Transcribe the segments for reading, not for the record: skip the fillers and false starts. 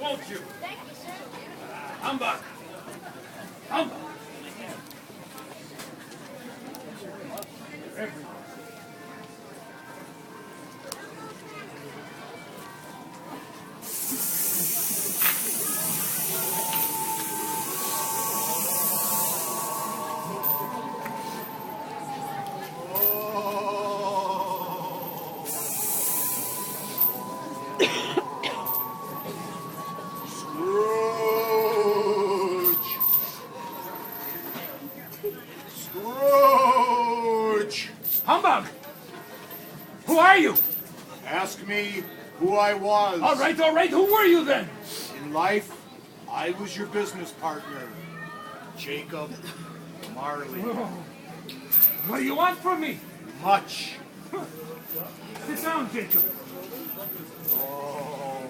won't you? Thank you, sir. Humbug! Humbug! Humbug! Who are you? Ask me who I was. All right. Who were you then? In life, I was your business partner, Jacob Marley. Oh. What do you want from me? Much. Sit down, Jacob. Oh.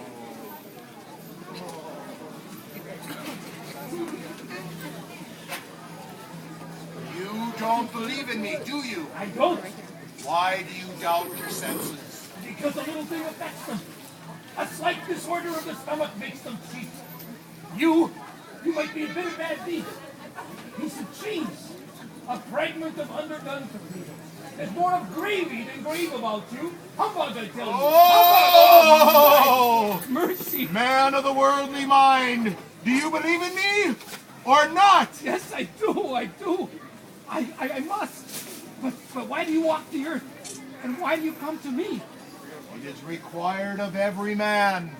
You don't believe in me, do you? I don't. Why do you doubt your senses? Because a little thing affects them. A slight disorder of the stomach makes them cheat. You might be a bit of bad beef. A piece of cheese. A fragment of underdone potato. There's more of gravy than grave about you. Humbug, I tell you. Oh! Humbug! Mercy. Man of the worldly mind, do you believe in me or not? Yes, I do. I must. But why do you walk the earth? And why do you come to me? It is required of every man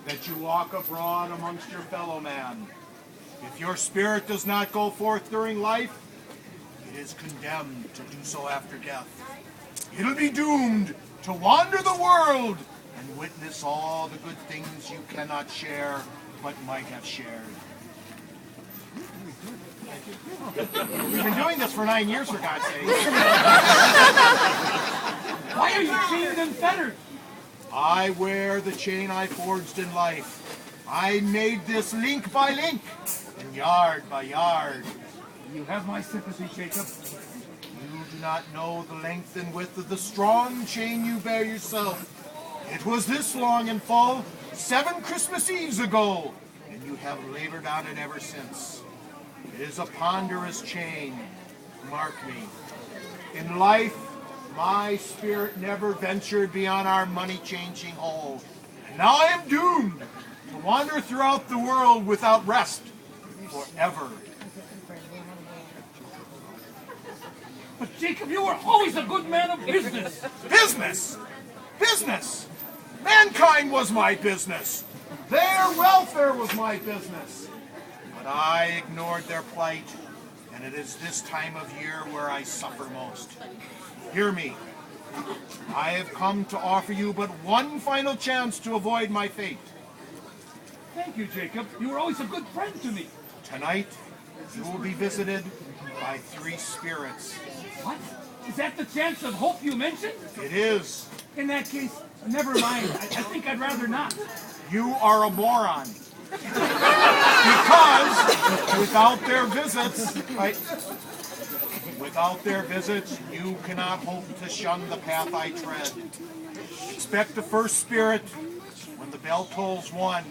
that you walk abroad amongst your fellow man. If your spirit does not go forth during life, it is condemned to do so after death. It'll be doomed to wander the world and witness all the good things you cannot share, but might have shared. We've been doing this for 9 years, for God's sake. Why are you chained and fettered? I wear the chain I forged in life. I made this link by link and yard by yard. You have my sympathy, Jacob. You do not know the length and width of the strong chain you bear yourself. It was this long and full 7 Christmas Eves ago, and you have labored on it ever since. It is a ponderous chain. Mark me. In life, my spirit never ventured beyond our money-changing hole. And now I am doomed to wander throughout the world without rest forever. But Jacob, you were always a good man of business. Business! Business! Mankind was my business. Their welfare was my business. But I ignored their plight, and it is this time of year where I suffer most. Hear me. I have come to offer you but one final chance to avoid my fate. Thank you, Jacob. You were always a good friend to me. Tonight, you will be visited by 3 spirits. What? Is that the chance of hope you mentioned? It is. In that case, never mind. I think I'd rather not. You are a moron. Because without their visits, you cannot hope to shun the path I tread. Expect the first spirit when the bell tolls 1,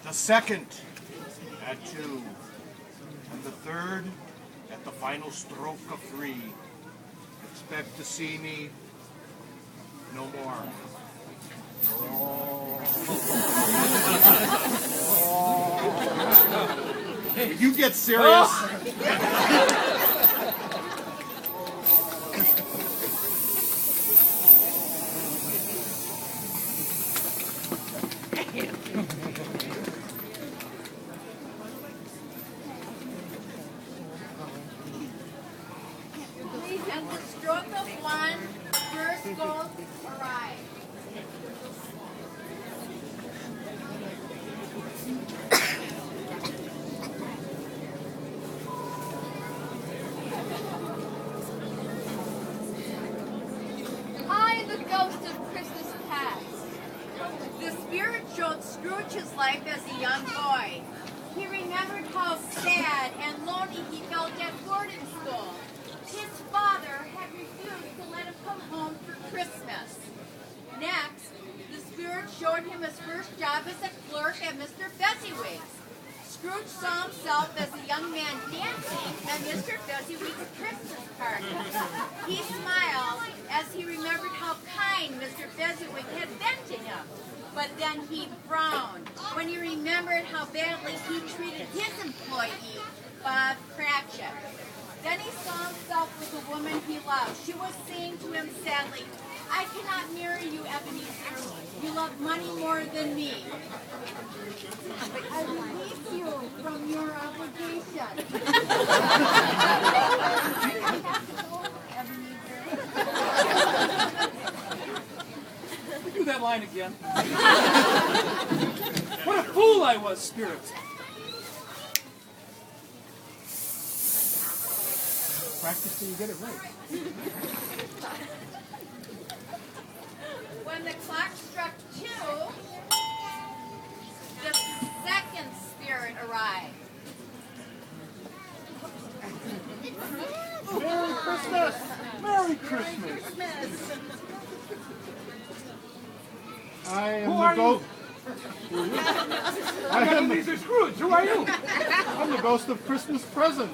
the second at 2, and the third at the final stroke of 3. Expect to see me no more. You get serious? At the stroke of 1, first goal arrives. I, the ghost of Christmas past. The spirit showed Scrooge his life as a young boy. He remembered how sad and lonely he felt at boarding school. His father had refused to let him come home for Christmas. Next, the Spirit showed him his first job as a clerk at Mr. Fezziwig's. Scrooge saw himself as a young man dancing at Mr. Fezziwig's Christmas party. He smiled as he remembered how kind Mr. Fezziwig had been to him. But then he frowned when he remembered how badly he treated his employee, Bob Cratchit. Then he saw himself with the woman he loved. She was saying to him sadly, "I cannot marry you, Ebenezer. You love money more than me. I release you from your obligation." Do that line again. What a fool I was, Spirit. Practice till you get it right. When the clock struck 2, the second spirit arrived. Merry Christmas! Merry Christmas! I am Who the are ghost. I am Ebenezer Scrooge. Who are you? I'm the ghost of Christmas present.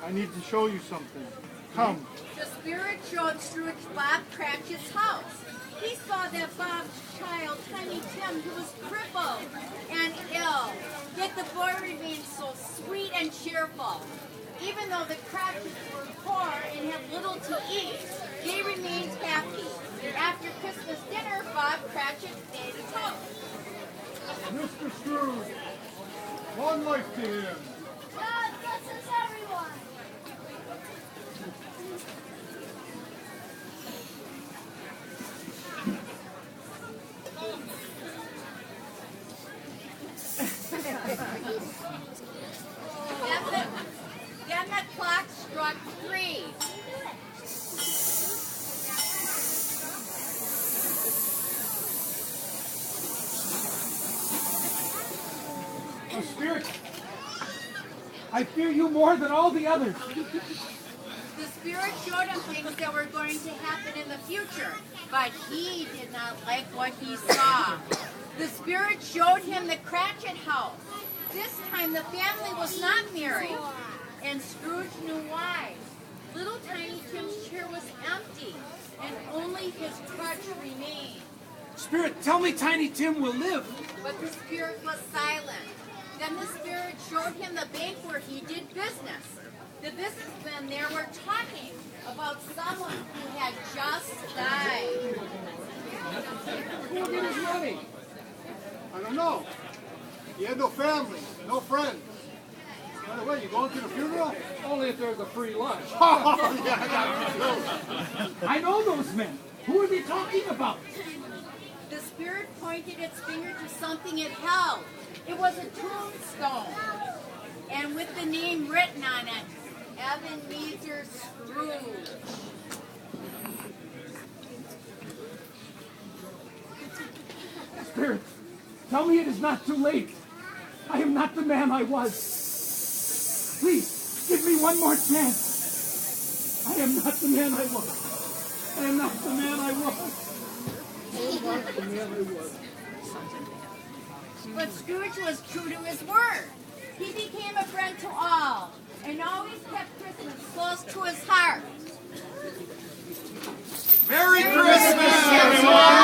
I need to show you something. Come. The spirit showed Scrooge Bob Cratchit's house. He saw that Bob's child, Tiny Tim, who was crippled and ill. Yet the boy remained so sweet and cheerful. Even though the Cratchits were poor and had little to eat, they remained happy. After Christmas dinner, Bob Cratchit made a toast. Mr. Scrooge, long life to him. God blesses everyone. Then the clock struck 3. Oh, Spirit, I fear you more than all the others. The spirit showed him things that were going to happen in the future, but he did not like what he saw. The spirit showed him the Cratchit house. This time the family was not married, and Scrooge knew why. Little Tiny Tim's chair was empty, and only his crutch remained. Spirit, tell me Tiny Tim will live. But the spirit was silent. Then the spirit showed him the bank where he did business. The businessmen there were talking about someone who had just died. Who will get his money? I don't know. He had no family, no friends. By the way, you going to the funeral? Only if there's a free lunch. Oh, yeah, I know those men. Who are they talking about? The spirit pointed its finger to something it held. It was a tombstone, and with the name written on it, Ebenezer Scrooge. Spirit, tell me it is not too late. I am not the man I was. Please, give me one more chance. I am not the man I was. I am not the man I was. I am not the man I was. But Scrooge was true to his word. He became a friend to all, and always kept Christmas close to his heart. Merry Christmas, everyone!